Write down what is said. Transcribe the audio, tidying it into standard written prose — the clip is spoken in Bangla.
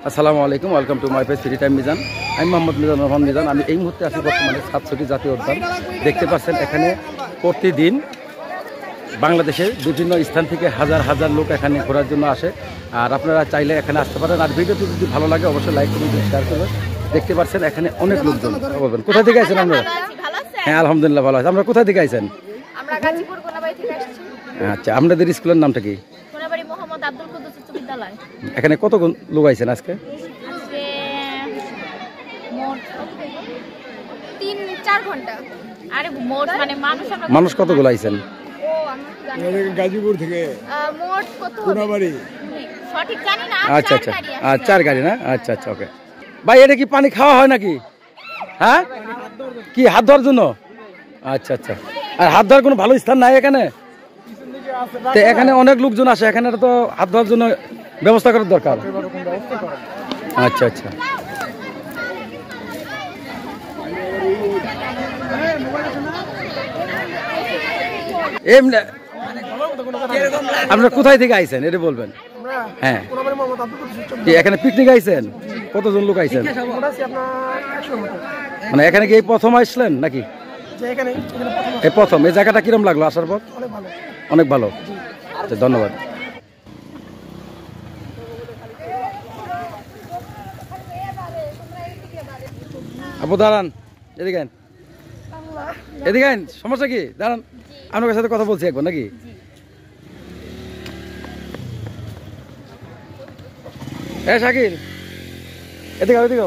আসসালামু আলাইকুম, welcome to my page free time Mizan. আমি মোহাম্মদ মিজান রহমান মিজান। আমি এই মুহূর্তে আছি বর্তমানে সাতছড়ি জাতীয় উদ্যান। দেখতে পাচ্ছেন এখানে প্রতিদিন বাংলাদেশের বিভিন্ন স্থান থেকে হাজার হাজার লোক এখানে ঘোরার জন্য আসে। আর আপনারা চাইলে এখানে আসতে পারেন। আর ভিডিওটি যদি ভালো লাগে অবশ্যই লাইক করবেন, শেয়ার করবেন। দেখতে পাচ্ছেন এখানে অনেক লোকজন। বলবেন কোথা থেকে আছেন আপনারা? হ্যাঁ, আলহামদুলিল্লাহ ভালো আছে। আমরা কোথা থেকে আছেন? আমরা গাজীপুর কোনাবাড়ি থেকে আসছি। আচ্ছা, আপনাদের স্কুলের নামটা কি? কোনাবাড়ি মোহাম্মদ আব্দুল কুদ্দুস উচ্চ বিদ্যালয়। এখানে কত লোক আইছেন আজকে? আজকে মোট 3-4 ঘন্টা। আরে মোট মানে মানুষ কতগুলো আইছেন? ও আমি জানি গাজীপুর থেকে মোট কত কোনাবাড়ি। সঠিক জানি না। আচ্ছা আচ্ছা, আর 4 গাড়ি না? আচ্ছা আচ্ছা, ওকে। ভাই, এটা কি পানি খাওয়া হয় নাকি? হ্যাঁ, কি হাত ধোয়ার জন্য? আচ্ছা আচ্ছা। আর হাত ধোয়ার কোনো ভালো স্থান নাই এখানে? তো এখানে অনেক লোকজন আসে, এখানে তো হাত ধোয়ার জন্য ব্যবস্থা করার দরকার। আচ্ছা আচ্ছা। এমনি আপনারা কোথায় থেকে আইছেন এটা বলবেন? হ্যাঁ, কি এখানে পিকনিক আইছেন? কতজন লোক আইছেন? মানে এখানে কি এই প্রথম আসলেন নাকি? এই প্রথম। এই জায়গাটা কিরম লাগলো আসার পর? অনেক ভালো। আচ্ছা, ধন্যবাদ। আপু দাঁড়ান, এদিকে আইন, এদিকে আইন। সমস্যা কি? দাঁড়ান, আপনার সাথে কথা বলছি একবার নাকি? শাকিল, এদিকে এদিকে